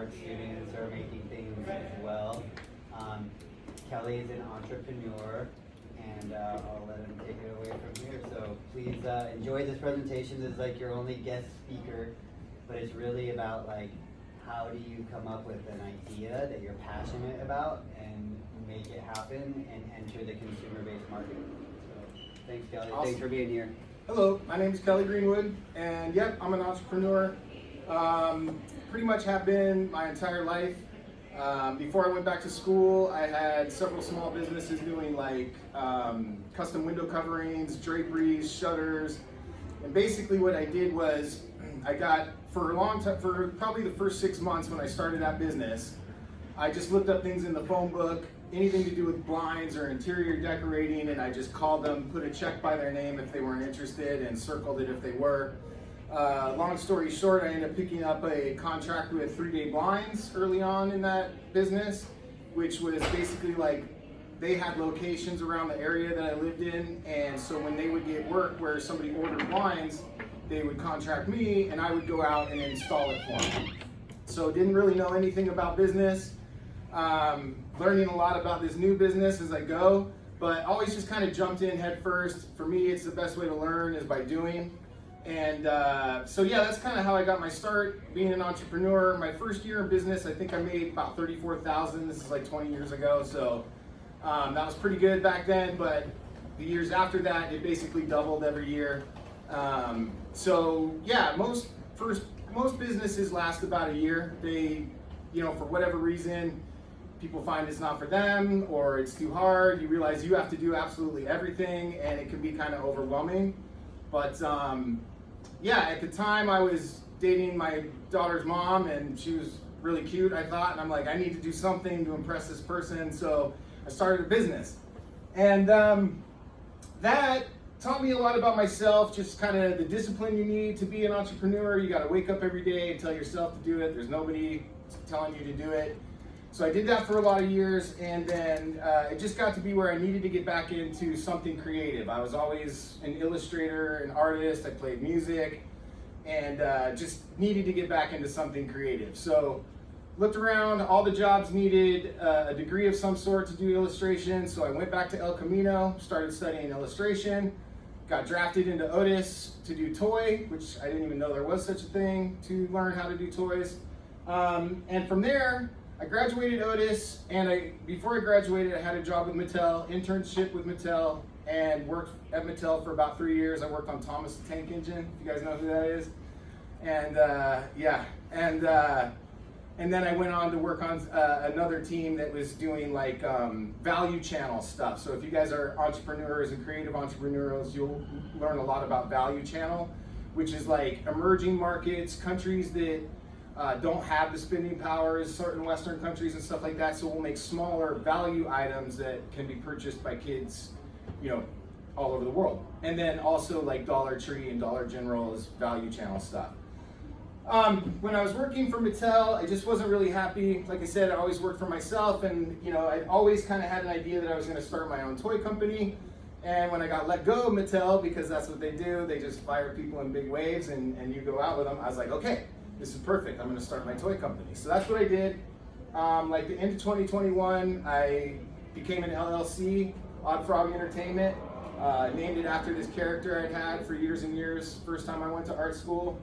art students are making things as well. Kelly is an entrepreneur, and I'll let him take it away from here. So please enjoy this presentation. This is like your only guest speaker, but it's really about like how do you come up with an idea that you're passionate about and make it happen and enter the consumer-based market. So thanks, Kelly. Awesome. Thanks for being here. Hello, my name is Kelly Greenwood, and yep, I'm an entrepreneur. Pretty much have been my entire life. Before I went back to school, I had several small businesses doing like custom window coverings, draperies, shutters, and basically what I did was I got, for a long time, for probably the first 6 months when I started that business, I just looked up things in the phone book, anything to do with blinds or interior decorating, and I just called them, put a check by their name if they weren't interested, and circled it if they were. Long story short, I ended up picking up a contract with 3-Day Blinds early on in that business, which was basically like they had locations around the area that I lived in, and so when they would get work where somebody ordered blinds, they would contract me and I would go out and install it for them. So didn't really know anything about business, learning a lot about this new business as I go, but always just kind of jumped in head first. For me, it's the best way to learn is by doing. And so yeah, that's kind of how I got my start being an entrepreneur. My first year in business, I think I made about $34,000. This is like 20 years ago, so that was pretty good back then. But the years after that, it basically doubled every year. So yeah, most businesses last about a year. They, for whatever reason, people find it's not for them or it's too hard. You realize you have to do absolutely everything, and it can be kind of overwhelming. But yeah, at the time I was dating my daughter's mom, and she was really cute, I thought, and I'm like, I need to do something to impress this person, so I started a business. And that taught me a lot about myself, just kind of the discipline you need to be an entrepreneur. You got to wake up every day and tell yourself to do it. There's nobody telling you to do it. So I did that for a lot of years, and then it just got to be where I needed to get back into something creative. I was always an illustrator, an artist, I played music, and just needed to get back into something creative. So looked around, all the jobs needed a degree of some sort to do illustration, so I went back to El Camino, started studying illustration, got drafted into Otis to do toy, which I didn't even know there was such a thing, to learn how to do toys. And from there, I graduated Otis, and before I graduated, I had a job with Mattel, internship with Mattel, and worked at Mattel for about 3 years. I worked on Thomas the Tank Engine, if you guys know who that is. And yeah, and then I went on to work on another team that was doing like value channel stuff. So if you guys are entrepreneurs and creative entrepreneurs, you'll learn a lot about value channel, which is like emerging markets, countries that don't have the spending powers, certain Western countries and stuff like that. So we'll make smaller value items that can be purchased by kids, all over the world. And then also like Dollar Tree and Dollar General is value channel stuff. When I was working for Mattel, I just wasn't really happy. Like I said, I always worked for myself, and I always kind of had an idea that I was going to start my own toy company. And when I got let go of Mattel, because that's what they do, they just fire people in big waves and you go out with them, I was like, okay, this is perfect. I'm going to start my toy company. So that's what I did. Like the end of 2021, I became an LLC, Odd Frog Entertainment. Named it after this character I'd had for years and years, first time I went to art school.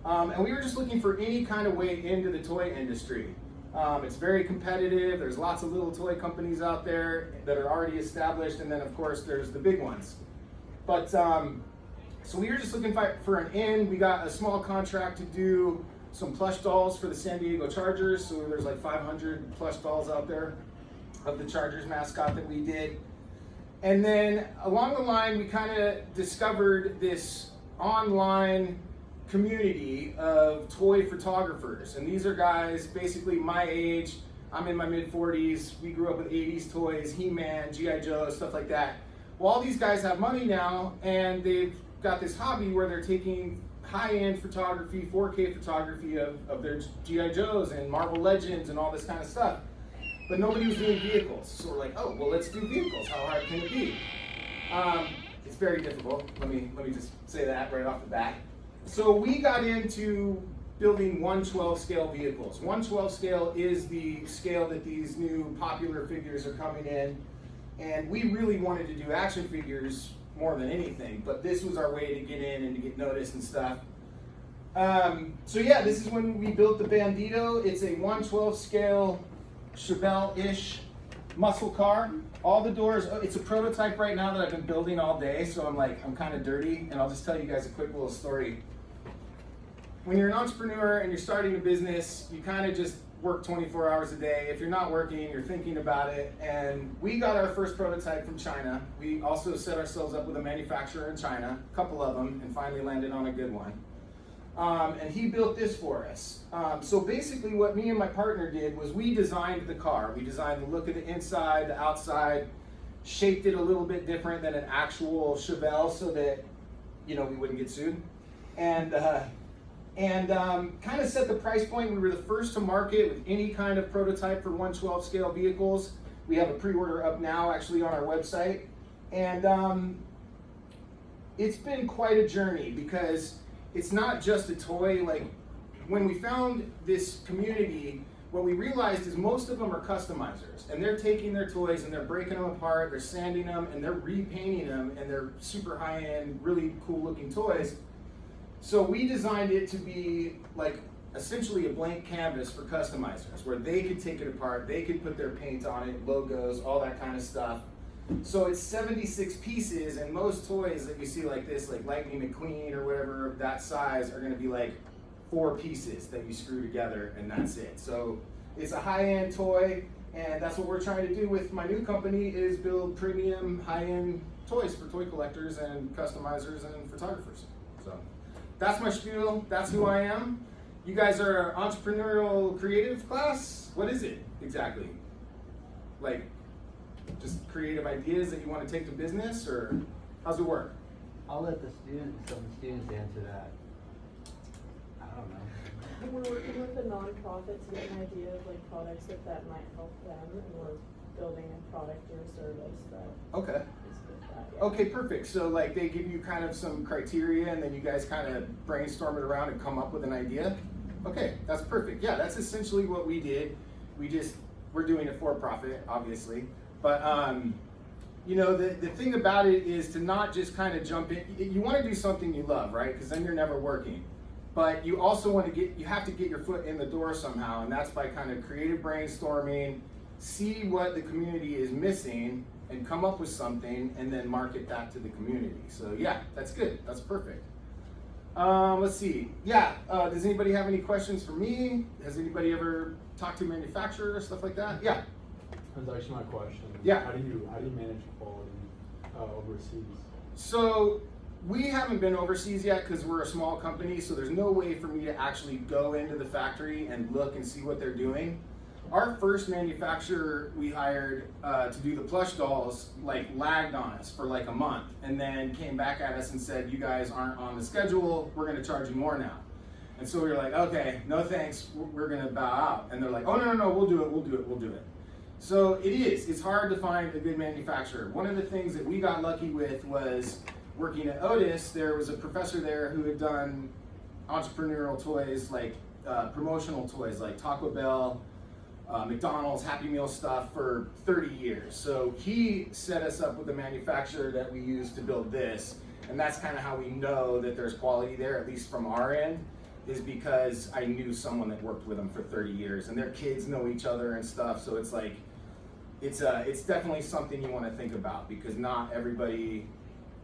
And we were just looking for any kind of way into the toy industry. It's very competitive. There's lots of little toy companies out there that are already established, and then of course there's the big ones. But so we were just looking for an in. We got a small contract to do some plush dolls for the San Diego Chargers. So there's like 500 plush dolls out there of the Chargers mascot that we did. And then along the line, we kind of discovered this online community of toy photographers. And these are guys basically my age. I'm in my mid-40s. We grew up with 80s toys, He-Man, G.I. Joe, stuff like that. Well, all these guys have money now, and they've got this hobby where they're taking high-end photography, 4K photography of their G.I. Joes and Marvel Legends and all this kind of stuff. But nobody was doing vehicles. So we're like, oh, well, let's do vehicles. How hard can it be? It's very difficult. Let me just say that right off the bat. So we got into building 1/12 scale vehicles. 1/12 scale is the scale that these new popular figures are coming in. And we really wanted to do action figures more than anything, but this was our way to get in and to get noticed and stuff. So yeah, this is when we built the Bandito. It's a 1/12 scale Chevelle-ish muscle car. All the doors, it's a prototype right now that I've been building all day, so I'm kind of dirty, and I'll just tell you guys a quick little story. When you're an entrepreneur and you're starting a business, you kind of just work 24 hours a day. If you're not working, you're thinking about it. And we got our first prototype from China. We also set ourselves up with a manufacturer in China, a couple of them, and finally landed on a good one. And he built this for us. So basically what me and my partner did was we designed the car. We designed the look of the inside, the outside, shaped it a little bit different than an actual Chevelle so that, we wouldn't get sued. And kind of set the price point. We were the first to market with any kind of prototype for 1/12 scale vehicles. We have a pre-order up now actually on our website. And it's been quite a journey because it's not just a toy. Like when we found this community, what we realized is most of them are customizers, and they're taking their toys and they're breaking them apart, they're sanding them, and they're repainting them, and they're super high-end, really cool looking toys. So we designed it to be like essentially a blank canvas for customizers, where they could take it apart, they could put their paint on it, logos, all that kind of stuff. So it's 76 pieces, and most toys that you see like this, like Lightning McQueen or whatever of that size, are gonna be like 4 pieces that you screw together and that's it. So it's a high-end toy, and that's what we're trying to do with my new company, is build premium high-end toys for toy collectors and customizers and photographers. So that's my spiel, that's who I am. You guys are an entrepreneurial creative class? What is it exactly? Like, just creative ideas that you want to take to business, or how's it work? I'll let some students answer that. I don't know. We're working with a nonprofit to get an idea of like products that might help them, and we're building a product or a service that Okay. is with that. Yeah. Okay, perfect. So like they give you kind of some criteria and then you guys kind of brainstorm it around and come up with an idea? Okay, that's perfect. Yeah, that's essentially what we did. We're doing it for profit, obviously. But the thing about it is to not just kind of jump in. You want to do something you love, right? Because then you're never working. But you also you have to get your foot in the door somehow, and that's by kind of creative brainstorming, see what the community is missing, and come up with something, and then market that to the community. So yeah, that's good. That's perfect. Let's see. Yeah, does anybody have any questions for me? Has anybody ever talked to a manufacturer or stuff like that? Yeah. That's actually my question. Yeah. How do you manage quality overseas? So we haven't been overseas yet because we're a small company, so there's no way for me to actually go into the factory and look and see what they're doing. Our first manufacturer we hired to do the plush dolls lagged on us for like a month, and then came back at us and said, "You guys aren't on the schedule, we're going to charge you more now." And so we were like, "Okay, no thanks, we're going to bow out." And they're like, "Oh no, we'll do it." So it's hard to find a good manufacturer. One of the things that we got lucky with was working at Otis. There was a professor there who had done entrepreneurial toys, like promotional toys like Taco Bell, McDonald's, Happy Meal stuff for 30 years. So he set us up with the manufacturer that we use to build this. And that's kind of how we know that there's quality there, at least from our end, is because I knew someone that worked with them for 30 years, and their kids know each other and stuff. So it's like, it's definitely something you want to think about, because not everybody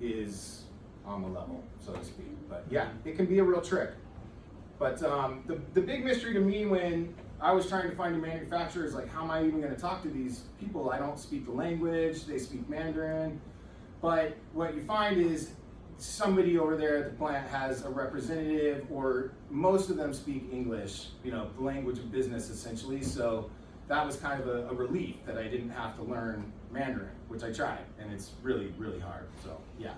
is on the level, so to speak. But yeah, it can be a real trick. But the big mystery to me when I was trying to find a manufacturer is like, how am I even going to talk to these people? I don't speak the language, they speak Mandarin. But what you find is somebody over there at the plant has a representative, or most of them speak English, the language of business essentially. So that was kind of a relief that I didn't have to learn Mandarin, which I tried, and it's really, really hard. So yeah.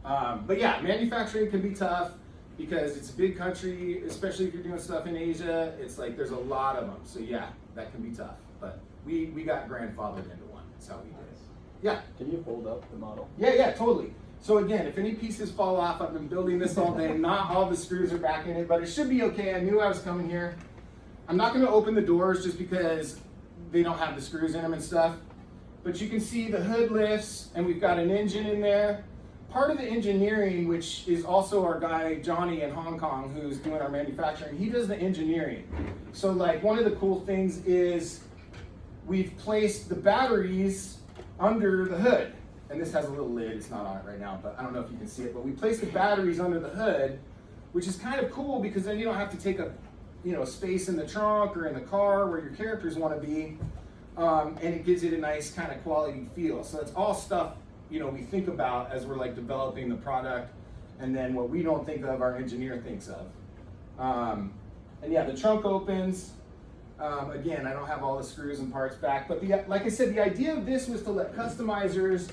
But yeah, manufacturing can be tough because it's a big country, especially if you're doing stuff in Asia. It's like there's a lot of them. So yeah, that can be tough. But we got grandfathered into one. That's how we did it. Yeah. Can you hold up the model? Yeah, totally. So again, if any pieces fall off, I've been building this all day. Not all the screws are back in it, but it should be okay. I knew I was coming here. I'm not going to open the doors just because they don't have the screws in them and stuff. But you can see the hood lifts, and we've got an engine in there. Part of the engineering, which is also our guy Johnny in Hong Kong, who's doing our manufacturing, he does the engineering. So like one of the cool things is we've placed the batteries under the hood. And this has a little lid, it's not on it right now, but I don't know if you can see it, but we placed the batteries under the hood, which is kind of cool because then you don't have to take up, space in the trunk or in the car where your characters want to be, and it gives it a nice kind of quality feel. So it's all stuff, we think about as we're like developing the product, and then what we don't think of, our engineer thinks of. And yeah, the trunk opens. Again, I don't have all the screws and parts back, but like I said, the idea of this was to let customizers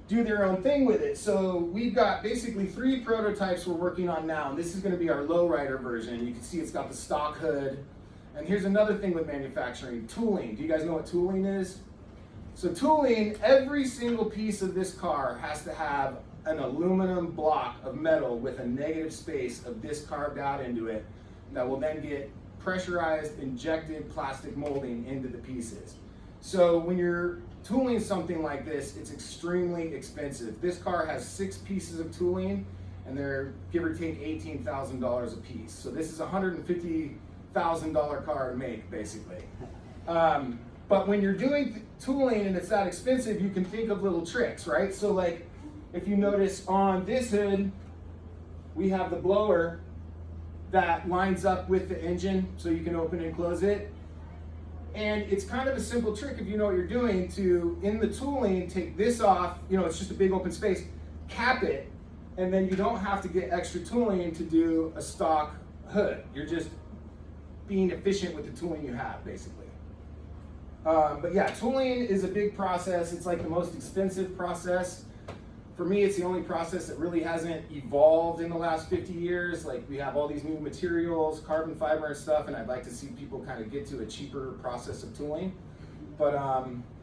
do their own thing with it. So we've got basically 3 prototypes we're working on now. This is going to be our lowrider version. You can see it's got the stock hood. And here's another thing with manufacturing, tooling. Do you guys know what tooling is? So tooling, every single piece of this car has to have an aluminum block of metal with a negative space of this carved out into it that will then get pressurized, injected plastic molding into the pieces. So when you're tooling something like this, it's extremely expensive. This car has 6 pieces of tooling, and they're give or take $18,000 a piece. So this is a $150,000 car to make, basically. But when you're doing tooling and it's that expensive, you can think of little tricks, right? So like, if you notice on this hood, we have the blower that lines up with the engine so you can open and close it. And it's kind of a simple trick if you know what you're doing to, in the tooling, take this off, it's just a big open space, cap it, and then you don't have to get extra tooling to do a stock hood. You're just being efficient with the tooling you have, basically. But yeah, tooling is a big process. It's like the most expensive process. For me, it's the only process that really hasn't evolved in the last 50 years. Like we have all these new materials, carbon fiber and stuff, and I'd like to see people kind of get to a cheaper process of tooling. But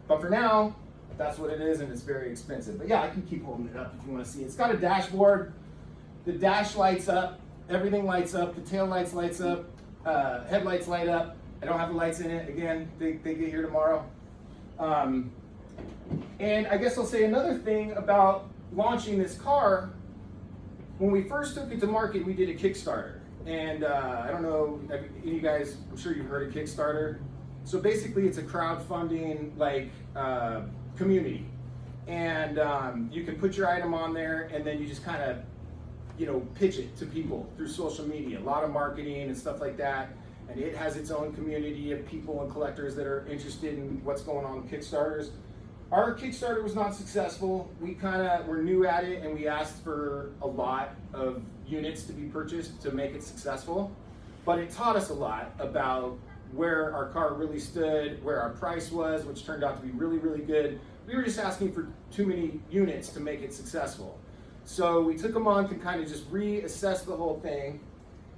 for now, that's what it is, and it's very expensive. But yeah, I can keep holding it up if you want to see. It's got a dashboard. The dash lights up. Everything lights up. The tail lights up. Headlights light up. I don't have the lights in it. Again, they get here tomorrow. And I guess I'll say another thing about launching this car. When we first took it to market, we did a Kickstarter. And I don't know, you guys, I'm sure you've heard of Kickstarter. So basically it's a crowdfunding community. And you can put your item on there and then you just kind of, pitch it to people through social media. A lot of marketing and stuff like that. And it has its own community of people and collectors that are interested in what's going on with Kickstarters. Our Kickstarter was not successful. We were new at it, and we asked for a lot of units to be purchased to make it successful. But it taught us a lot about where our car really stood, where our price was, which turned out to be really, really good. We were just asking for too many units to make it successful. So we took a month and kind of just reassessed the whole thing.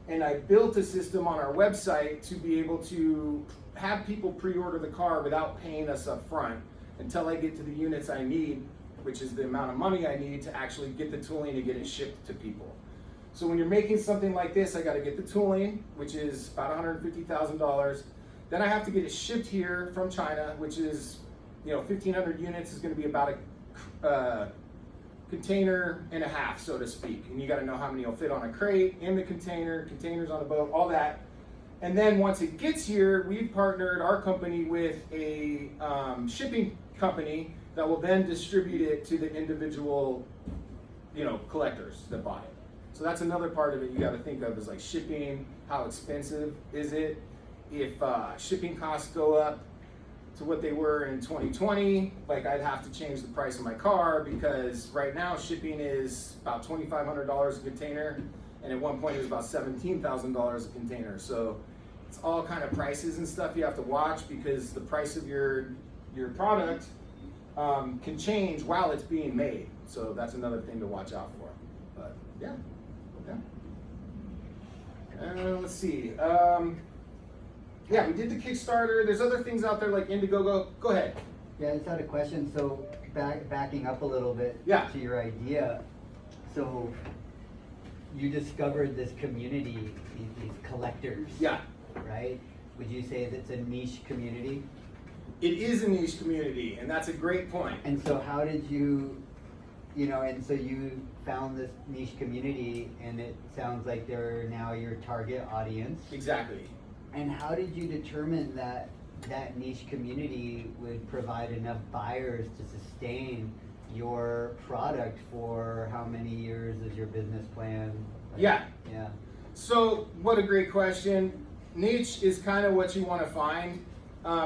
And I built a system on our website to be able to have people pre-order the car without paying us up front until I get to the units I need, which is the amount of money I need to actually get the tooling to get it shipped to people. So when you're making something like this, I got to get the tooling, which is about $150,000. Then I have to get it shipped here from China, which is, 1,500 units is going to be about a container and a half, so to speak. And you got to know how many will fit on a crate, in the container, containers on a boat, all that. And then once it gets here, we've partnered our company with a shipping company that will then distribute it to the individual, collectors that buy it. So that's another part of it you got to think of is like shipping. How expensive is it? If shipping costs go up to what they were in 2020, like I'd have to change the price of my car because right now shipping is about $2,500 a container, and at one point it was about $17,000 a container. So it's all kind of prices and stuff you have to watch because the price of your product can change while it's being made. So that's another thing to watch out for. But yeah. Let's see. Yeah, we did the Kickstarter. There's other things out there like Indiegogo. Go ahead. Yeah, I just had a question. So backing up a little bit Yeah. to your idea. So you discovered this community, these collectors. Yeah. Right? Would you say that's a niche community? It is a niche community, and that's a great point. And so how did you, and so you found this niche community, and it sounds like they're now your target audience. Exactly. And how did you determine that that niche community would provide enough buyers to sustain your product for how many years is your business plan? Yeah. Yeah. So, what a great question. Niche is kind of what you want to find.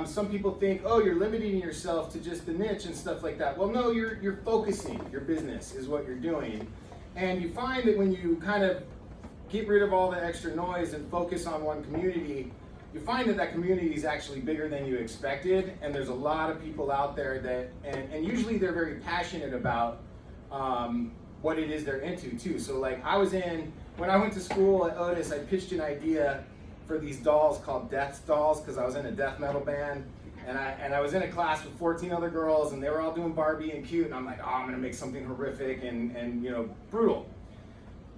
Some people think, oh, you're limiting yourself to just the niche and stuff like that. Well, no, you're focusing your business is what you're doing. And you find that when you kind of get rid of all the extra noise and focus on one community, you find that that community is actually bigger than you expected. And there's a lot of people out there that, and usually they're very passionate about what it is they're into too. So like when I went to school at Otis, I pitched an idea for these dolls called death dolls because I was in a death metal band, and I was in a class with 14 other girls, and they were all doing Barbie and cute, and I'm like, oh, I'm gonna make something horrific and brutal.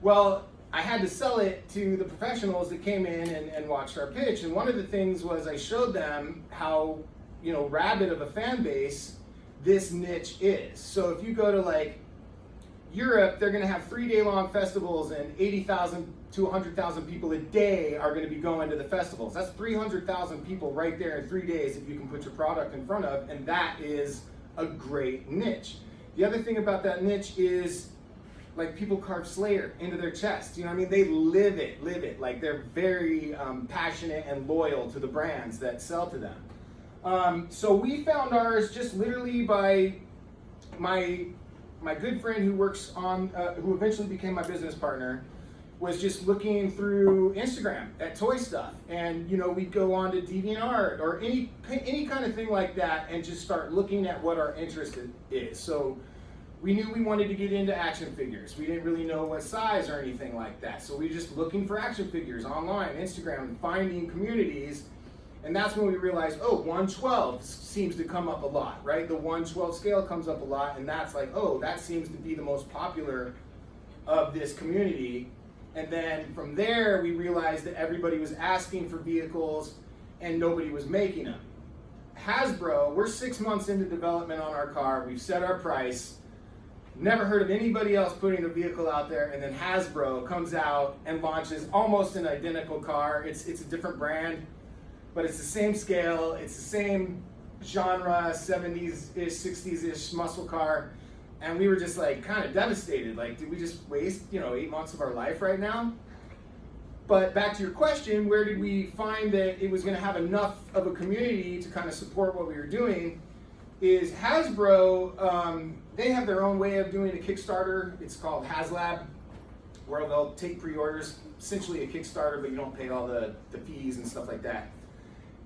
Well, I had to sell it to the professionals that came in and watched our pitch, and one of the things was I showed them how rabid of a fan base this niche is. So if you go to like Europe, they're going to have 3-day long festivals, and 80,000 to 100,000 people a day are going to be going to the festivals. That's 300,000 people right there in 3 days that you can put your product in front of, and that is a great niche. The other thing about that niche is, like, people carve Slayer into their chest. You know what I mean? They live it. Like, they're very passionate and loyal to the brands that sell to them. So we found ours just literally by my good friend who works on, who eventually became my business partner, was just looking through Instagram at toy stuff, and we'd go on to DeviantArt or any kind of thing like that, and just start looking at what our interest is. So we knew we wanted to get into action figures. We didn't really know what size or anything like that, so we were just looking for action figures online, Instagram, and finding communities. And that's when we realized, oh, 112 seems to come up a lot, right? The 112 scale comes up a lot, and that's like, oh, that seems to be the most popular of this community. And then from there, we realized that everybody was asking for vehicles and nobody was making them. Hasbro, we're 6 months into development on our car. We've set our price. Never heard of anybody else putting a vehicle out there, and then Hasbro comes out and launches almost an identical car. It's a different brand, but it's the same scale, it's the same genre, 70s-ish, 60s-ish muscle car, and we were just like kind of devastated. Like, did we just waste 8 months of our life right now? But back to your question, where did we find that it was going to have enough of a community to kind of support what we were doing? Is Hasbro, they have their own way of doing a Kickstarter. It's called HasLab, where they'll take pre-orders, essentially a Kickstarter, but you don't pay all the fees and stuff like that.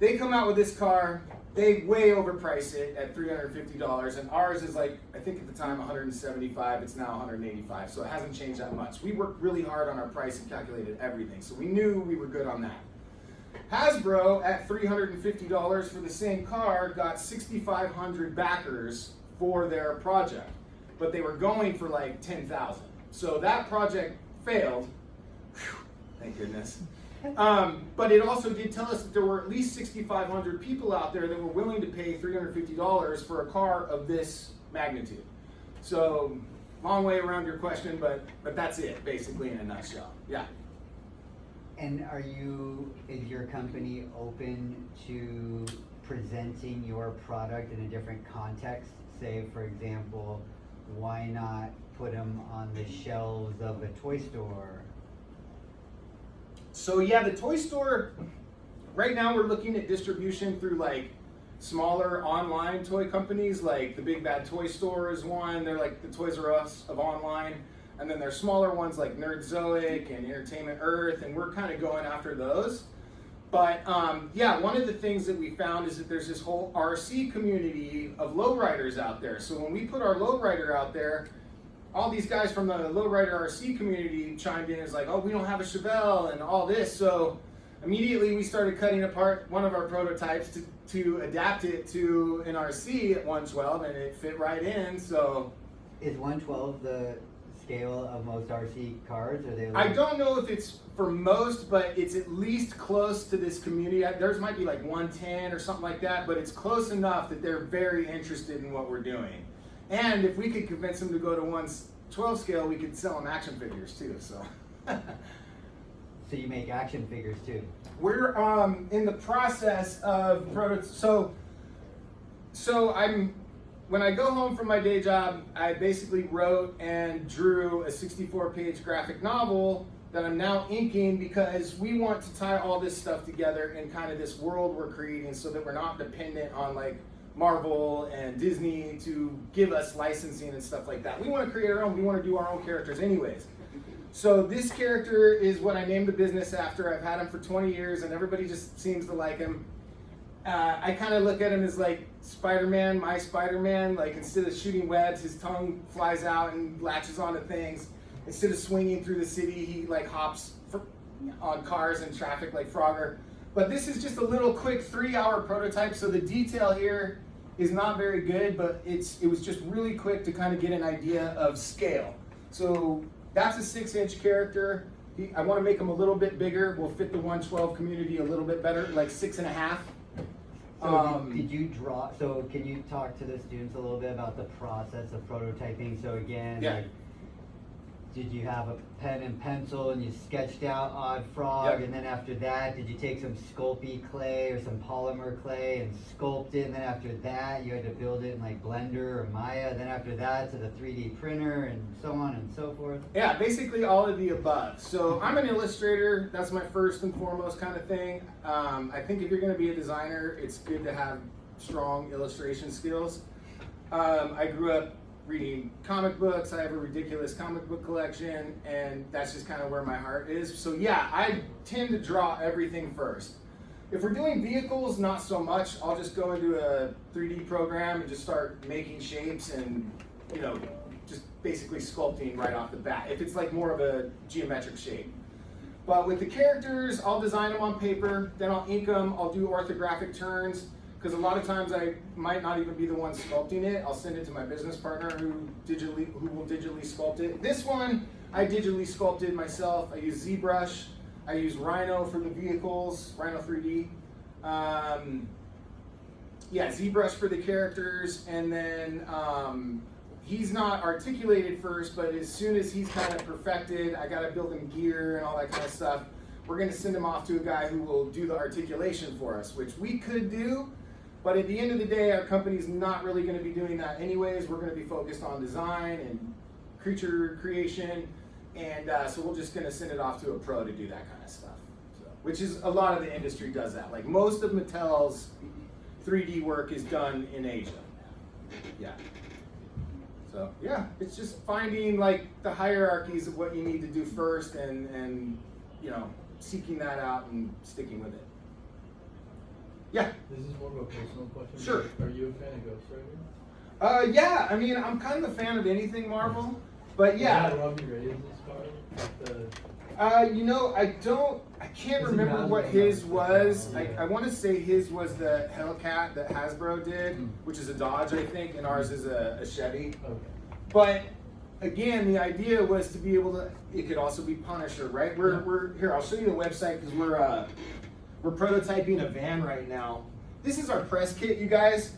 They come out with this car, they way overprice it at $350, and ours is like, I think at the time, $175, it's now $185, so it hasn't changed that much. We worked really hard on our price and calculated everything, so we knew we were good on that. Hasbro, at $350 for the same car, got 6,500 backers for their project, but they were going for like 10,000. So that project failed. Whew, thank goodness. But it also did tell us that there were at least 6,500 people out there that were willing to pay $350 for a car of this magnitude. So, long way around your question, but that's it, basically, in a nutshell. Yeah. And is your company open to presenting your product in a different context? Say, for example, why not put them on the shelves of a toy store? So yeah, the toy store, right now we're looking at distribution through like smaller online toy companies, like the Big Bad Toy Store is one. They're like the Toys R Us of online. And then there's smaller ones like Nerdzoic and Entertainment Earth, and we're kind of going after those. But yeah, one of the things that we found is that there's this whole RC community of lowriders out there. So when we put our lowrider out there, all these guys from the lowrider RC community chimed in as like, oh, we don't have a Chevelle and all this. So immediately we started cutting apart one of our prototypes to adapt it to an RC at 112, and it fit right in. So Is 112 the scale of most RC cars? Are they? I don't know if it's for most, but it's at least close to this community. Theirs might be like 110 or something like that, but it's close enough that they're very interested in what we're doing. And if we could convince them to go to 112 scale, we could sell them action figures too. So. So you make action figures too? We're in the process of when I go home from my day job, I basically wrote and drew a 64-page graphic novel that I'm now inking, because we want to tie all this stuff together in kind of this world we're creating, so that we're not dependent on like Marvel and Disney to give us licensing and stuff like that. We want to create our own. We want to do our own characters anyways. So this character is what I named the business after. I've had him for 20 years and everybody just seems to like him. I kind of look at him as like Spider-Man, my Spider-Man. Like, instead of shooting webs, his tongue flies out and latches onto things. Instead of swinging through the city, he like hops on cars and traffic like Frogger. But this is just a little quick 3-hour prototype, so the detail here is not very good, but it was just really quick to kind of get an idea of scale. So that's a 6-inch character. I want to make him a little bit bigger. We'll fit the 112 community a little bit better, like 6.5. So did you draw? So can you talk to the students a little bit about the process of prototyping? So again, Yeah. like, did you have a pen and pencil and you sketched out Odd Frog, Yep. and then after that, did you take some Sculpey clay or some polymer clay and sculpt it? And then after that, you had to build it in like Blender or Maya. Then after that, to the 3D printer and so on and so forth. Yeah, basically all of the above. So I'm an illustrator. That's my first and foremost kind of thing. I think if you're going to be a designer, it's good to have strong illustration skills. I grew up reading comic books. I have a ridiculous comic book collection, and that's just kind of where my heart is. So yeah, I tend to draw everything first. If we're doing vehicles, not so much. I'll just go into a 3D program and just start making shapes and, you know, just basically sculpting right off the bat, if it's like more of a geometric shape. But with the characters, I'll design them on paper, then I'll ink them, I'll do orthographic turns, because a lot of times I might not even be the one sculpting it. I'll send it to my business partner who will digitally sculpt it. This one, I digitally sculpted myself. I use ZBrush. I use Rhino for the vehicles, Rhino 3D. Yeah, ZBrush for the characters, and then he's not articulated first, but as soon as he's kind of perfected, I gotta build him gear and all that kind of stuff. We're gonna send him off to a guy who will do the articulation for us, which we could do, but at the end of the day, our company's not really gonna be doing that anyways. We're gonna be focused on design and creature creation, and so we're just gonna send it off to a pro to do that kind of stuff. So, which is, a lot of the industry does that. Like, most of Mattel's 3D work is done in Asia. Yeah. So yeah, it's just finding like the hierarchies of what you need to do first, and you know, seeking that out and sticking with it. Yeah. This is more of a personal question. Sure. Are you a fan of Ghost Rider? Yeah, I mean, I'm kind of a fan of anything Marvel, but yeah. Robbie Reyes' car? You know, I can't remember what his was. I want to say his was the Hellcat that Hasbro did, which is a Dodge, I think, and ours is a Chevy. Okay. But again, the idea was to be able to, it could also be Punisher, right? We're here, I'll show you the website, because we're prototyping a van right now. This is our press kit, you guys.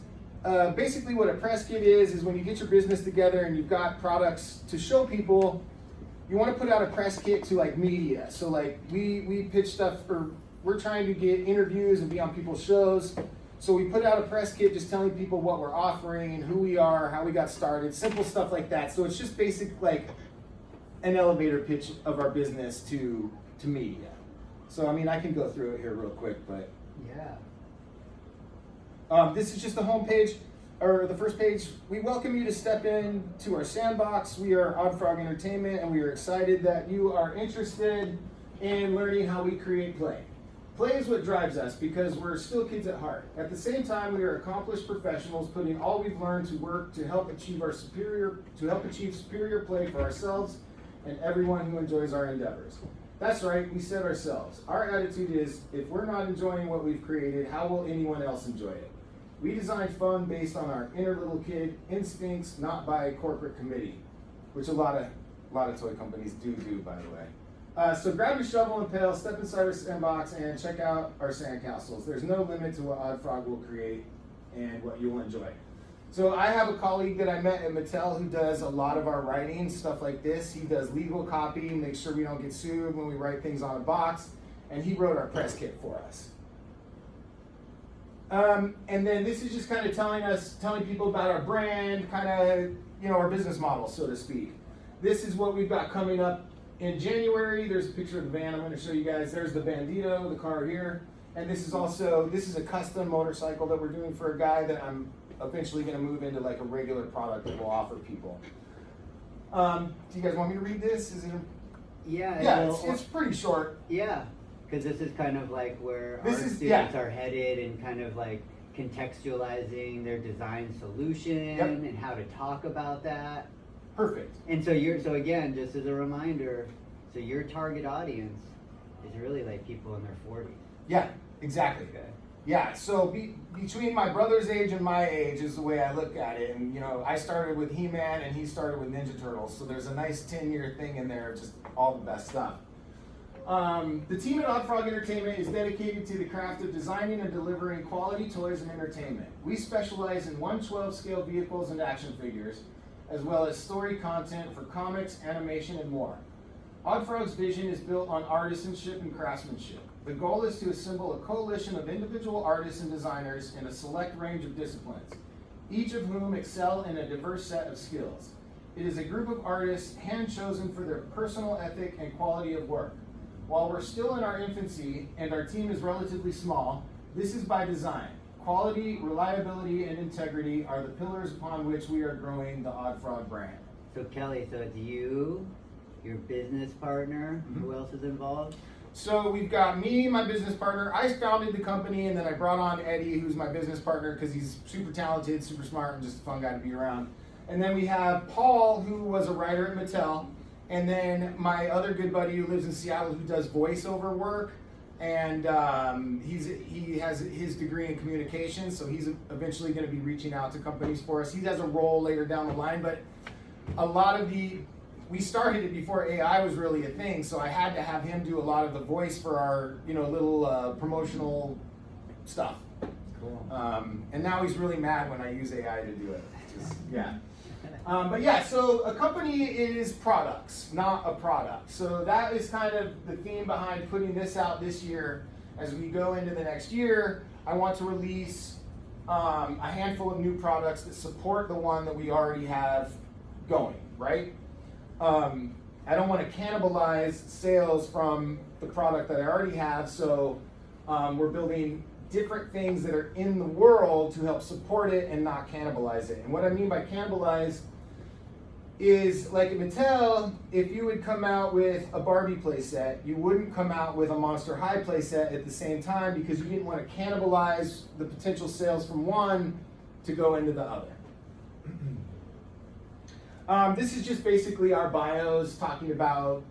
Basically what a press kit is when you get your business together and you've got products to show people, you want to put out a press kit to like media. So like we pitch stuff, or we're trying to get interviews and be on people's shows. So we put out a press kit just telling people what we're offering, who we are, how we got started, simple stuff like that. So it's just basic, like an elevator pitch of our business to media. So I mean, I can go through it here real quick, but Yeah. this is just the home page, or the first page. We welcome you to step in to our sandbox. We are Odd Frog Entertainment, and we are excited that you are interested in learning how we create play. Play is what drives us, because we're still kids at heart. At the same time, we are accomplished professionals putting all we've learned to work to help achieve superior play for ourselves and everyone who enjoys our endeavors. That's right, we said ourselves. Our attitude is, if we're not enjoying what we've created, how will anyone else enjoy it? We design fun based on our inner little kid instincts, not by corporate committee, which a lot of toy companies do, by the way. So grab your shovel and pail, step inside our sandbox, and check out our sandcastles. There's no limit to what Odd Frog will create and what you'll enjoy. So I have a colleague that I met at Mattel who does a lot of our writing, stuff like this. He does legal copy, makes sure we don't get sued when we write things on a box, and he wrote our press kit for us. And then this is just kind of telling people about our brand, kind of, our business model, so to speak. This is what we've got coming up in January. There's a picture of the van I'm going to show you guys. There's the Bandito, the car here. And this is a custom motorcycle that we're doing for a guy that I'm eventually going to move into like a regular product that we'll offer people. Do you guys want me to read this? Is it? Yeah, it's pretty short. Yeah, because this is kind of like where This our is- students yeah. are headed, and kind of like contextualizing their design solution Yep. and how to talk about that. Perfect. And so again, just as a reminder, so your target audience is really like people in their 40s. Yeah, exactly. Okay. Yeah, so between my brother's age and my age is the way I look at it. And, I started with He-Man and he started with Ninja Turtles. So there's a nice 10-year thing in there of just all the best stuff. The team at Odd Frog Entertainment is dedicated to the craft of designing and delivering quality toys and entertainment. We specialize in 1/12 scale vehicles and action figures, as well as story content for comics, animation, and more. Odd Frog's vision is built on artisanship and craftsmanship. The goal is to assemble a coalition of individual artists and designers in a select range of disciplines, each of whom excel in a diverse set of skills. It is a group of artists hand-chosen for their personal ethic and quality of work. While we're still in our infancy and our team is relatively small, this is by design. Quality, reliability, and integrity are the pillars upon which we are growing the Odd Frog brand. So Kelly, so it's you, your business partner, Mhm. who else is involved? So we've got me, my business partner. I founded the company, and then I brought on Eddie, who's my business partner, because he's super talented, super smart, and just a fun guy to be around. And then we have Paul, who was a writer at Mattel, and then my other good buddy who lives in Seattle, who does voiceover work, and he has his degree in communication, so he's eventually going to be reaching out to companies for us. He has a role later down the line, but a lot of we started it before AI was really a thing, so I had to have him do a lot of the voice for our, little promotional stuff. Cool. And now he's really mad when I use AI to do it. But yeah, so a company is products, not a product. So that is kind of the theme behind putting this out this year. As we go into the next year, I want to release a handful of new products that support the one that we already have going, right? I don't want to cannibalize sales from the product that I already have, so we're building different things that are in the world to help support it and not cannibalize it. And what I mean by cannibalize is, like at Mattel, if you would come out with a Barbie playset, you wouldn't come out with a Monster High playset at the same time, because you didn't want to cannibalize the potential sales from one to go into the other. This is just basically our bios talking about,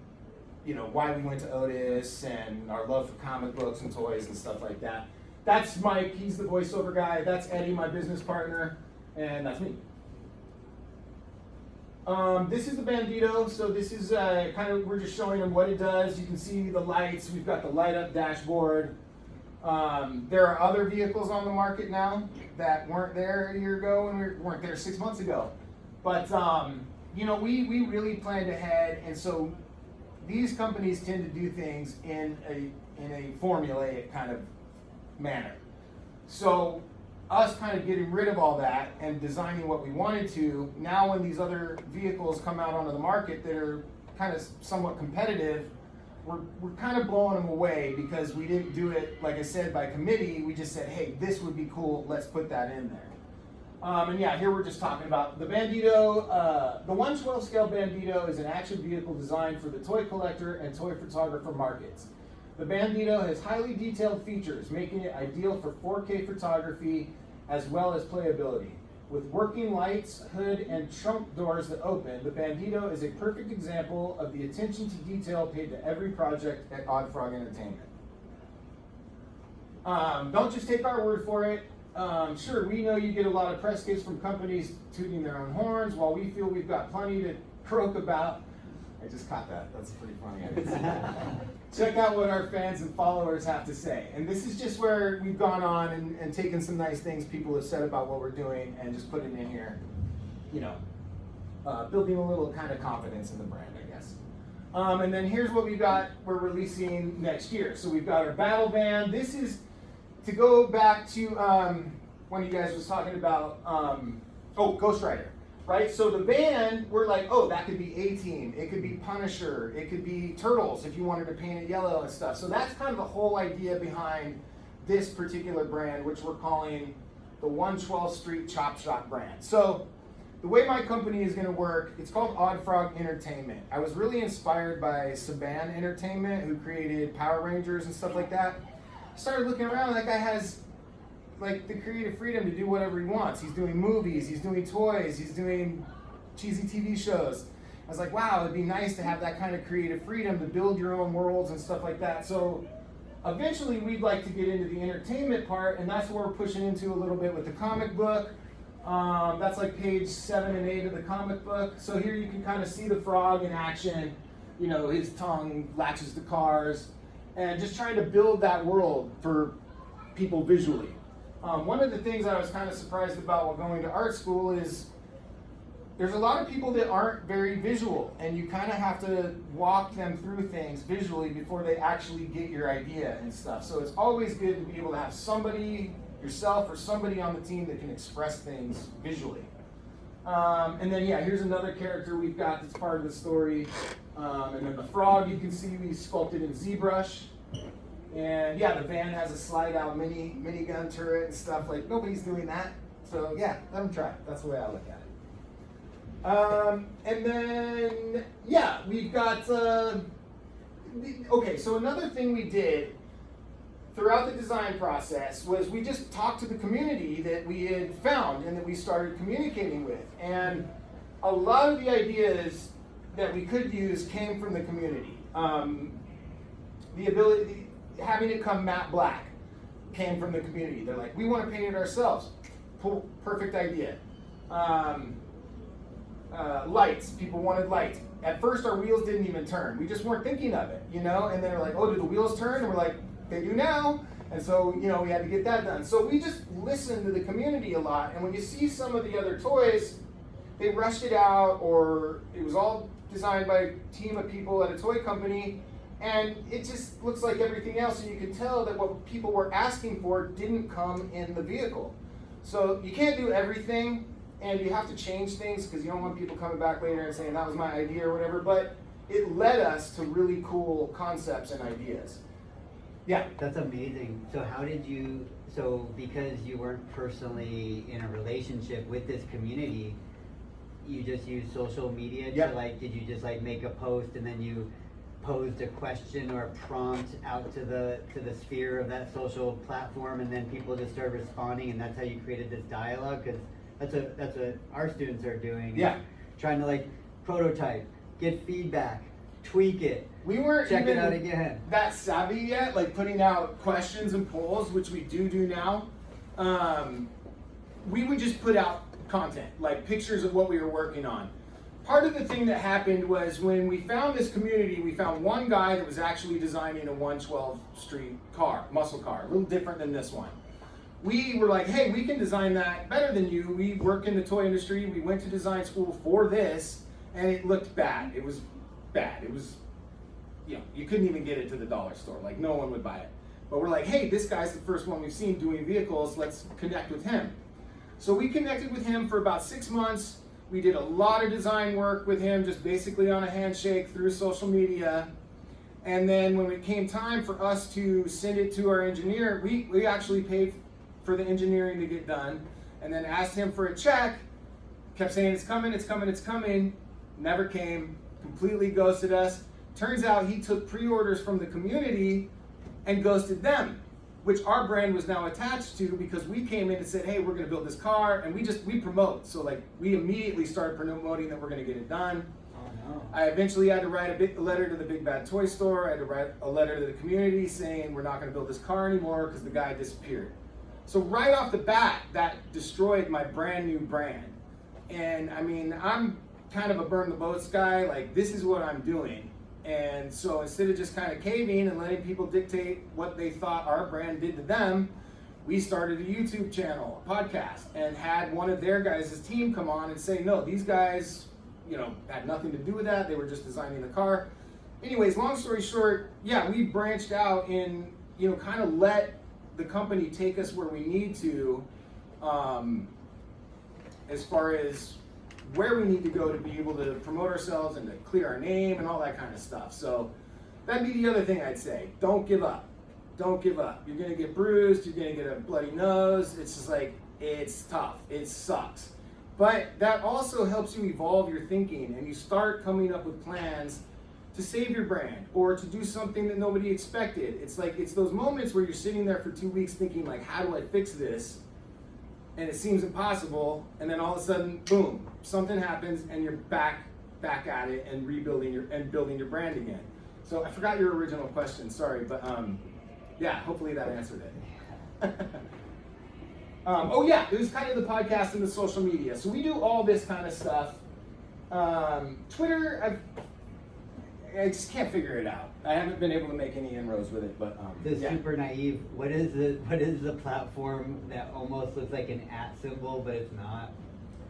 why we went to Otis and our love for comic books and toys and stuff like that. That's Mike, he's the voiceover guy. That's Eddie, my business partner, and that's me. This is the Bandito, so this is we're just showing them what it does. You can see the lights, we've got the light up dashboard. There are other vehicles on the market now that weren't there a year ago and weren't there 6 months ago. But, we really planned ahead, and so these companies tend to do things in a formulaic kind of manner. So us kind of getting rid of all that and designing what we wanted to, now when these other vehicles come out onto the market that are kind of somewhat competitive, we're kind of blowing them away, because we didn't do it, like I said, by committee. We just said, hey, this would be cool, let's put that in there. And yeah, here we're just talking about the Bandito. The 1/12 scale Bandito is an action vehicle designed for the toy collector and toy photographer markets. The Bandito has highly detailed features, making it ideal for 4K photography as well as playability. With working lights, hood, and trunk doors that open, the Bandito is a perfect example of the attention to detail paid to every project at Odd Frog Entertainment. Don't just take our word for it. Sure, we know you get a lot of press kits from companies tooting their own horns, while we feel we've got plenty to croak about. I just caught that. That's pretty funny. I didn't see that. Check out what our fans and followers have to say. And this is just where we've gone on and taken some nice things people have said about what we're doing and just put it in here. You know, building a little kind of confidence in the brand, I guess. And then here's what we're releasing next year. So we've got our battle band. This is to go back to one of you guys was talking about, Ghost Rider. Right, so the band, we're like, oh, that could be A-Team, it could be Punisher, it could be Turtles if you wanted to paint it yellow and stuff. So that's kind of the whole idea behind this particular brand, which we're calling the 112th Street Chop Shop brand. So the way my company is going to work, it's called Odd Frog Entertainment. I was really inspired by Saban Entertainment, who created Power Rangers and stuff like that. Started looking around, that guy has like the creative freedom to do whatever he wants. He's doing movies, he's doing toys, he's doing cheesy TV shows. I was like, wow, it'd be nice to have that kind of creative freedom to build your own worlds and stuff like that. So eventually we'd like to get into the entertainment part, and that's where we're pushing into a little bit with the comic book. That's like page 7 and 8 of the comic book. So here you can kind of see the frog in action. You know, his tongue latches to cars, and just trying to build that world for people visually. One of the things I was kind of surprised about while going to art school is there's a lot of people that aren't very visual, and you kind of have to walk them through things visually before they actually get your idea and stuff. So it's always good to be able to have somebody, yourself or somebody on the team that can express things visually. And then, yeah, here's another character we've got that's part of the story. And then the frog, you can see we sculpted in ZBrush. And yeah, the van has a slide out minigun turret and stuff. Like, nobody's doing that. So yeah, let them try it. That's the way I look at it. And then, yeah, we've got, okay, so another thing we did throughout the design process was we just talked to the community that we had found and that we started communicating with. And a lot of the ideas that we could use came from the community. The ability, having it come matte black came from the community. They're like, we want to paint it ourselves. Perfect idea. Lights, people wanted lights. At first our wheels didn't even turn. We just weren't thinking of it, you know? And they're like, oh, do the wheels turn? And we're like, they do now. And so, you know, we had to get that done. So we just listened to the community a lot. And when you see some of the other toys, they rushed it out, or it was all designed by a team of people at a toy company. And it just looks like everything else, and you can tell that what people were asking for didn't come in the vehicle. So you can't do everything, and you have to change things because you don't want people coming back later and saying that was my idea or whatever, but it led us to really cool concepts and ideas. Yeah? That's amazing. So how did you, so because you weren't personally in a relationship with this community, you just used social media to like, did you just like make a post and then you posed a question or a prompt out to the sphere of that social platform, and then people just started responding, and that's how you created this dialogue? Because that's what our students are doing. Yeah. Trying to like prototype, get feedback, tweak it. We weren't check even it out again. That savvy yet, like putting out questions and polls, which we do now. We would just put out content, like pictures of what we were working on. Part of the thing that happened was when we found this community, we found one guy that was actually designing a 112th Street car, muscle car, a little different than this one. We were like, hey, we can design that better than you. We work in the toy industry. We went to design school for this, and it looked bad. It was bad. It was, you know, you couldn't even get it to the dollar store. Like, no one would buy it. But we're like, hey, this guy's the first one we've seen doing vehicles. Let's connect with him. So we connected with him for about 6 months. We did a lot of design work with him, just basically on a handshake through social media. And then when it came time for us to send it to our engineer, we actually paid for the engineering to get done, and then asked him for a check, kept saying it's coming, it's coming, it's coming, never came, completely ghosted us. Turns out he took pre-orders from the community and ghosted them. which our brand was now attached to because we came in and said, hey, we're going to build this car, and we promote. So like we immediately started promoting that we're going to get it done. Oh no. I eventually had to write a letter to the Big Bad Toy Store. I had to write a letter to the community saying we're not going to build this car anymore because the guy disappeared. So right off the bat, that destroyed my brand new brand. And I mean, I'm kind of a burn the boats guy. Like, this is what I'm doing. And so instead of just kind of caving and letting people dictate what they thought our brand did to them, we started a YouTube channel, a podcast, and had one of their guys' team come on and say, no, these guys, you know, had nothing to do with that. They were just designing the car. Anyways, long story short, yeah, we branched out and, you know, kind of let the company take us where we need to, as far as where we need to go to be able to promote ourselves and to clear our name and all that kind of stuff. So that'd be the other thing I'd say. Don't give up. Don't give up. You're gonna get bruised, you're gonna get a bloody nose. It's just like, it's tough, it sucks. But that also helps you evolve your thinking and you start coming up with plans to save your brand or to do something that nobody expected. It's like, it's those moments where you're sitting there for 2 weeks thinking like, how do I fix this? And it seems impossible, and then all of a sudden, boom, something happens and you're back at it and rebuilding building your brand again. So I forgot your original question, sorry, but yeah, hopefully that answered it. Oh yeah, it was kind of the podcast and the social media. So we do all this kind of stuff. Twitter, I just can't figure it out. I haven't been able to make any inroads with it, but This yeah. super naive. What is the platform that almost looks like an @ symbol, but it's not?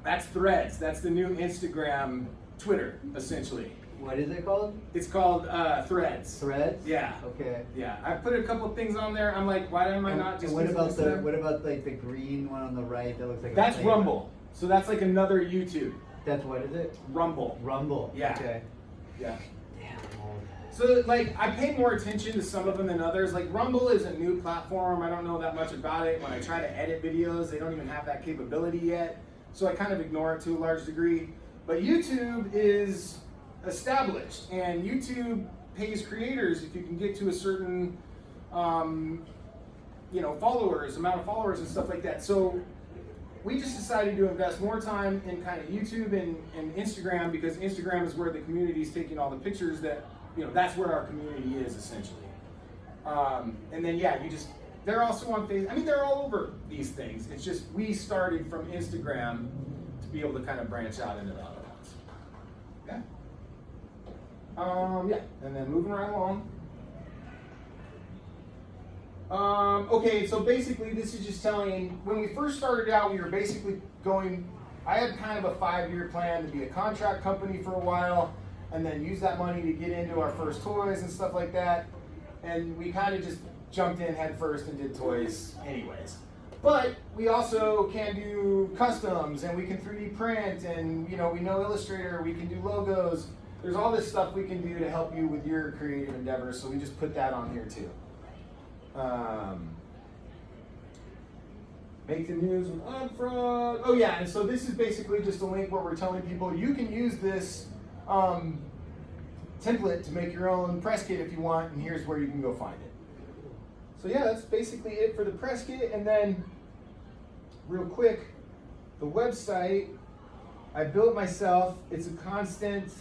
That's Threads. That's the new Instagram, Twitter, essentially. What is it called? It's called Threads. Threads? Yeah. Okay. Yeah, I put a couple things on there. I'm like, why am I not just? And what using about Instagram? what about like the green one on the right that looks like That's a play Rumble. So that's like another YouTube. That's what is it? Rumble. Rumble. Yeah. Okay. Yeah. Damn. I'm old. So like, I pay more attention to some of them than others. Like Rumble is a new platform. I don't know that much about it. When I try to edit videos, they don't even have that capability yet. So I kind of ignore it to a large degree. But YouTube is established, and YouTube pays creators if you can get to a certain, you know, amount of followers and stuff like that. So we just decided to invest more time in kind of YouTube and Instagram, because Instagram is where the community is taking all the pictures that, you know, that's where our community is essentially. And then, yeah, they're also on Facebook. I mean, they're all over these things. It's just, we started from Instagram to be able to kind of branch out into the other ones. Yeah. Yeah, and then moving right along. Okay, so basically this is just telling, when we first started out, we were basically going, I had kind of a 5-year plan to be a contract company for a while, and then use that money to get into our first toys and stuff like that. And we kind of just jumped in head first and did toys anyways. But we also can do customs, and we can 3D print, and you know, we know Illustrator, we can do logos. There's all this stuff we can do to help you with your creative endeavors, so we just put that on here too. Make the news with Unfrog. Oh yeah, and so this is basically just a link where we're telling people you can use this template to make your own press kit if you want, and here's where you can go find it. So yeah, that's basically it for the press kit. And then, real quick, the website I built myself. It's a constant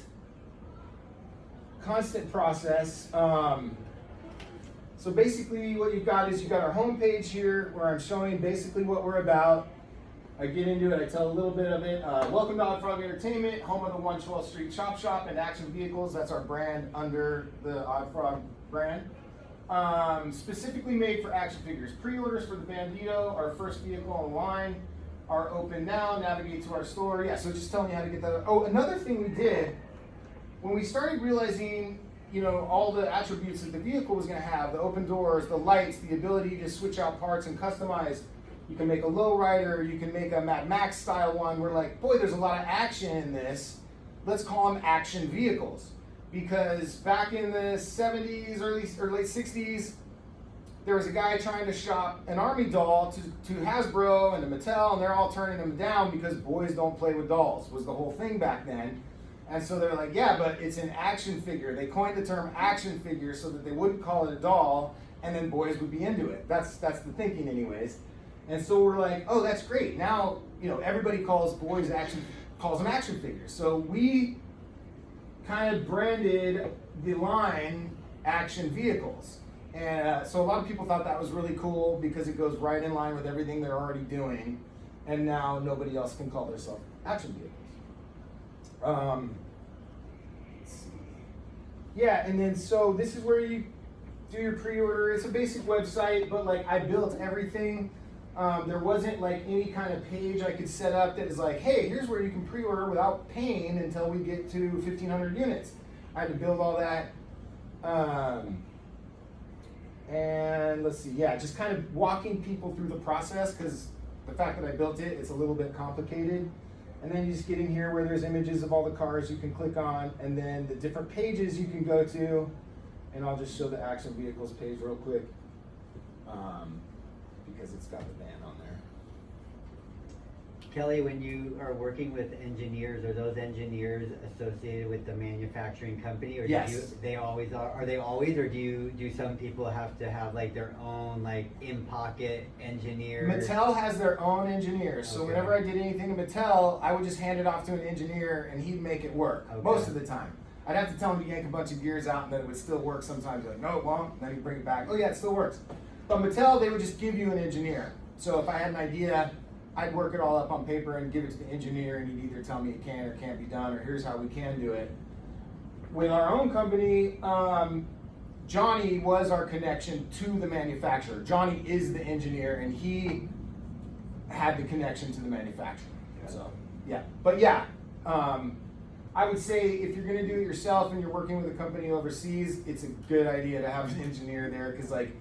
process. So basically what you've got is you've got our homepage here where I'm showing basically what we're about. I get into it, I tell a little bit of it. Welcome to Odd Frog Entertainment, home of the 112th Street Chop Shop and Action Vehicles. That's our brand under the Odd Frog brand. Specifically made for action figures. Pre-orders for the Bandito, our first vehicle online, are open now. Navigate to our store. Yeah, so just telling you how to get that. Oh, another thing we did, when we started realizing, you know, all the attributes that the vehicle was going to have, the open doors, the lights, the ability to switch out parts and customize. You can make a lowrider, you can make a Mad Max style one. We're like, boy, there's a lot of action in this. Let's call them action vehicles. Because back in the 70s, or late 60s, there was a guy trying to shop an Army doll to Hasbro and to Mattel, and they're all turning them down because boys don't play with dolls, was the whole thing back then. And so they're like, yeah, but it's an action figure. They coined the term action figure so that they wouldn't call it a doll, and then boys would be into it. That's the thinking anyways. And so we're like, oh, that's great. Now, you know, everybody calls them action figures. So we kind of branded the line Action Vehicles. And so a lot of people thought that was really cool because it goes right in line with everything they're already doing. And now nobody else can call themselves action vehicles. Let's see. Yeah, and then so this is where you do your pre-order. It's a basic website, but like I built everything. There wasn't like any kind of page I could set up that is like, hey, here's where you can pre-order without paying until we get to 1,500 units. I had to build all that. And let's see, yeah, just kind of walking people through the process because the fact that I built it, it's a little bit complicated. And then you just get in here where there's images of all the cars you can click on, and then the different pages you can go to. And I'll just show the Action Vehicles page real quick because it's got the band on there. Kelly, when you are working with engineers, are those engineers associated with the manufacturing company, or Yes. they always are? Are they always, or do some people have to have like their own like in-pocket engineer? Mattel has their own engineers, so Okay. whenever I did anything in Mattel, I would just hand it off to an engineer and he'd make it work Okay. most of the time. I'd have to tell him to yank a bunch of gears out and then it would still work sometimes. Like, no, it won't. And then he'd bring it back. Oh yeah, it still works. But Mattel, they would just give you an engineer. So if I had an idea, I'd work it all up on paper and give it to the engineer, and he'd either tell me it can or can't be done, or here's how we can do it. With our own company, Johnny was our connection to the manufacturer. Johnny is the engineer, and he had the connection to the manufacturer. So, yeah. But yeah, I would say if you're gonna do it yourself and you're working with a company overseas, it's a good idea to have an engineer there, because like,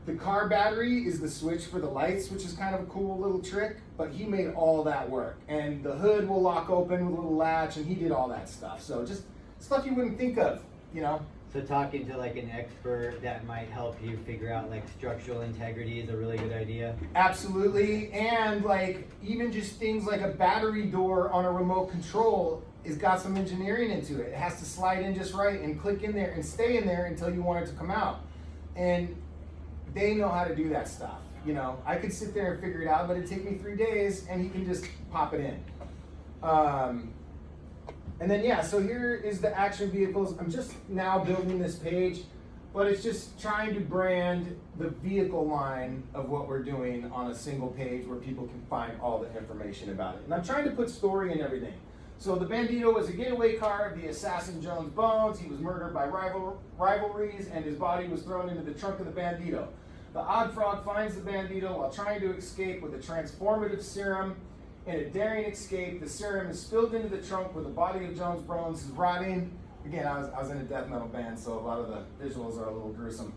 the car battery is the switch for the lights, which is kind of a cool little trick, but he made all that work. And the hood will lock open with a little latch, and he did all that stuff. So just stuff you wouldn't think of, you know? So talking to like an expert that might help you figure out like structural integrity is a really good idea. Absolutely, and like even just things like a battery door on a remote control has got some engineering into it. It has to slide in just right and click in there and stay in there until you want it to come out. And they know how to do that stuff. You know, I could sit there and figure it out, but it'd take me 3 days, and he can just pop it in. And then yeah, so here is the Action Vehicles. I'm just now building this page, but it's just trying to brand the vehicle line of what we're doing on a single page where people can find all the information about it. And I'm trying to put story in everything. So the Bandito was a getaway car of the assassin Jones Bones. He was murdered by rivalries, and his body was thrown into the trunk of the Bandito. The Odd Frog finds the Bandito while trying to escape with a transformative serum. In a daring escape, the serum is spilled into the trunk where the body of Jones Bones is rotting. Again, I was in a death metal band, so a lot of the visuals are a little gruesome.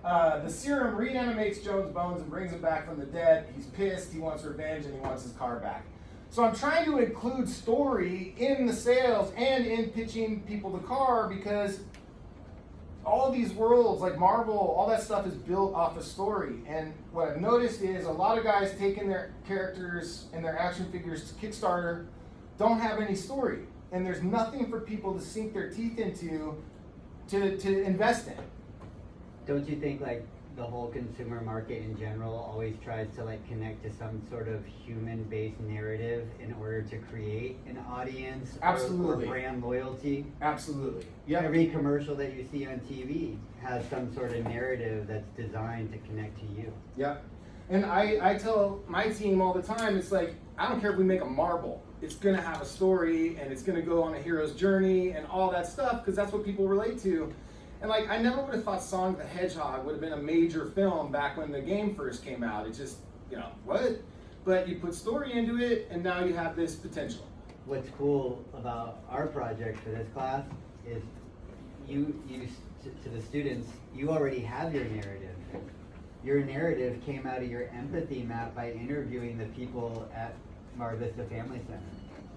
The serum reanimates Jones Bones and brings him back from the dead. He's pissed, he wants revenge, and he wants his car back. So I'm trying to include story in the sales and in pitching people the car, because all these worlds, like Marvel, all that stuff is built off a story. And what I've noticed is a lot of guys taking their characters and their action figures to Kickstarter don't have any story. And there's nothing for people to sink their teeth into to invest in. Don't you think like the whole consumer market in general always tries to like connect to some sort of human-based narrative in order to create an audience Absolutely. or brand loyalty? Absolutely. Every commercial that you see on TV has some sort of narrative that's designed to connect to you. Yep. And I tell my team all the time, it's like, I don't care if we make a marble. It's going to have a story, and it's going to go on a hero's journey and all that stuff, because that's what people relate to. And like, I never would have thought Sonic the Hedgehog would have been a major film back when the game first came out. It's just, you know, what? But you put story into it, and now you have this potential. What's cool about our project for this class is you to the students, you already have your narrative. Your narrative came out of your empathy map by interviewing the people at Mar Vista Family Center.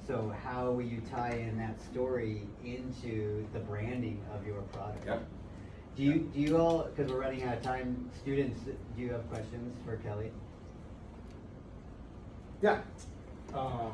So how will you tie in that story into the branding of your product? Yep. Do you all, because we're running out of time, students, do you have questions for Kelly? Yeah. Have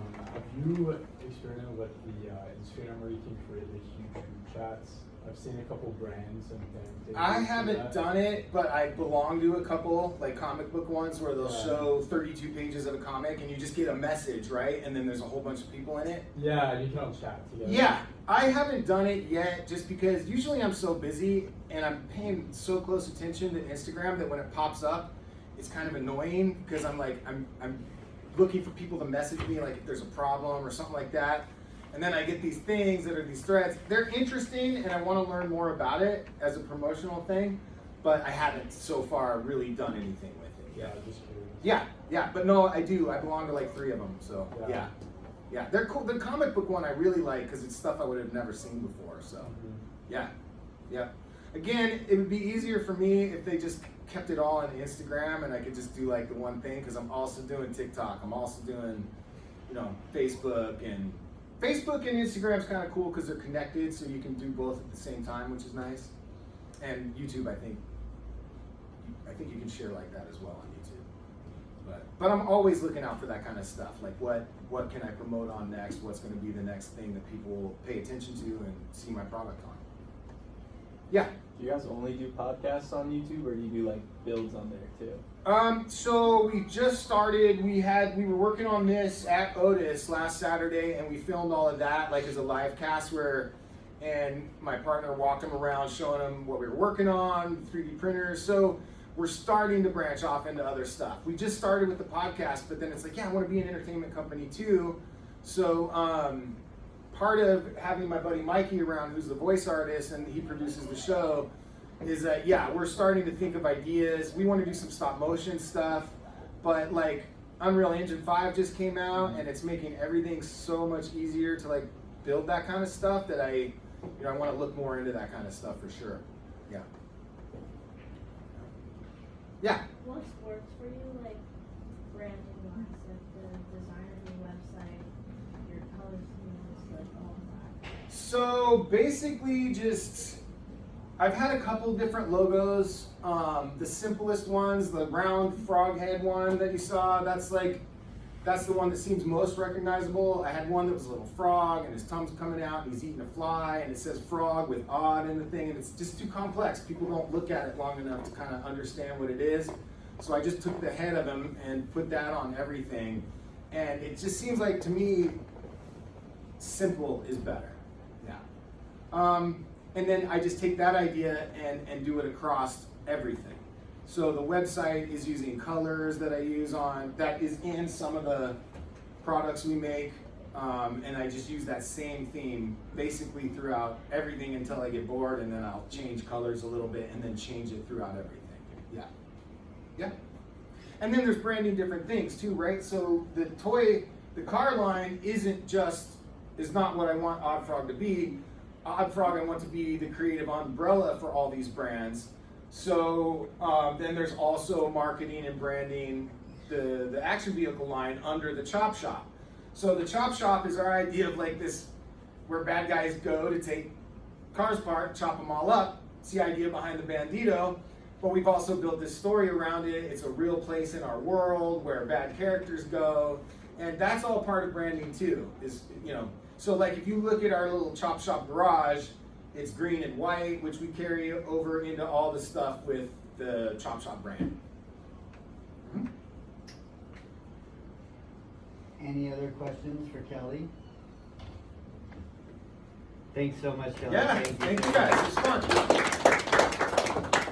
you experimented with the Instagram where you can create the huge group chats I've seen a couple brands and things. Did I you see haven't that? done it, but I belong to a couple like comic book ones where they'll Yeah. show 32 pages of a comic and you just get a message, right? And then there's a whole bunch of people in it. Yeah, and you can all chat together. Yeah, I haven't done it yet just because usually I'm so busy and I'm paying so close attention to Instagram that when it pops up, it's kind of annoying because I'm like, I'm looking for people to message me like if there's a problem or something like that. And then I get these things that are these threads. They're interesting and I want to learn more about it as a promotional thing, but I haven't so far really done anything with it Yeah, yet. just curious. Yeah, but no, I do. I belong to like 3 of them, so Yeah. yeah. They're cool. The comic book one I really like because it's stuff I would have never seen before, so Mhm. yeah. Again, it would be easier for me if they just kept it all on Instagram and I could just do like the one thing because I'm also doing TikTok. I'm also doing, Facebook and Instagram's kind of cool because they're connected, so you can do both at the same time, which is nice. And YouTube, I think you can share like that as well on YouTube. But I'm always looking out for that kind of stuff. Like what can I promote on next? What's going to be the next thing that people will pay attention to and see my product on? Yeah. Do you guys only do podcasts on YouTube, or do you do like builds on there too? So we just started. We were working on this at Otis last Saturday, and we filmed all of that like as a live cast and my partner walked him around, showing him what we were working on, 3D printers. So we're starting to branch off into other stuff. We just started with the podcast, but then it's like, yeah, I want to be an entertainment company too. So part of having my buddy Mikey around, who's the voice artist and he produces the show, is that we're starting to think of ideas. We want to do some stop motion stuff, but like Unreal Engine 5 just came out and it's making everything so much easier to like build that kind of stuff that I want to look more into that kind of stuff for sure. Yeah. What works for you, like branding wise, like the design of your website, your color schemes, like all of that? So basically I've had a couple different logos. The simplest ones, the round frog head one that you saw, that's the one that seems most recognizable. I had one that was a little frog and his tongue's coming out and he's eating a fly and it says frog with odd in the thing and it's just too complex. People don't look at it long enough to kind of understand what it is. So I just took the head of him and put that on everything. And it just seems like to me, simple is better. And then I just take that idea and do it across everything. So the website is using colors that I use that is in some of the products we make. And I just use that same theme basically throughout everything until I get bored, and then I'll change colors a little bit and then change it throughout everything. Yeah. And then there's branding different things too, right? So the car line is not what I want Odd Frog to be. Odd Frog, I want to be the creative umbrella for all these brands. So then there's also marketing and branding the action vehicle line under the Chop Shop. So the Chop Shop is our idea of like this, where bad guys go to take cars apart, chop them all up. It's the idea behind the Bandito, but we've also built this story around it. It's a real place in our world where bad characters go, and that's all part of branding too. So like if you look at our little Chop Shop garage, it's green and white, which we carry over into all the stuff with the Chop Shop brand. Any other questions for Kelly? Thanks so much, Kelly. Yeah, thank you guys. It was fun.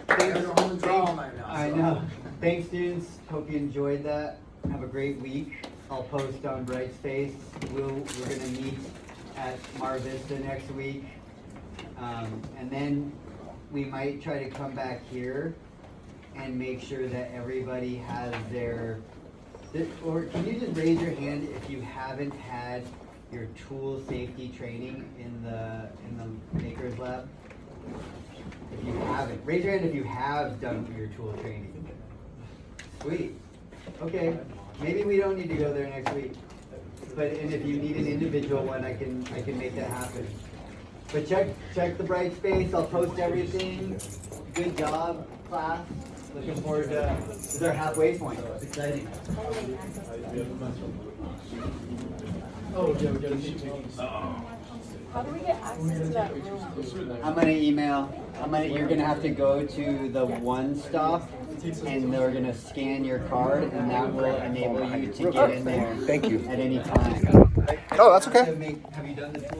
I gotta go home and draw all night now. I so. know. Thanks, students. Hope you enjoyed that. Have a great week. I'll post on Brightspace. We're gonna meet at Mar Vista next week, and then we might try to come back here and make sure that everybody has or can you just raise your hand if you haven't had your tool safety training in the Makers Lab? If you haven't, raise your hand if you have done your tool training. Sweet. Okay. Maybe we don't need to go there next week. And if you need an individual one, I can make that happen. But check the Brightspace. I'll post everything. Good job, class. Looking forward to their halfway point. It's exciting. Oh, yeah, we got a sheet. How do we get access to that room? You're gonna have to go to the one stop and they're gonna scan your card and that will enable you to get in there. Thank you. At any time. Oh, that's okay. Have you done the tool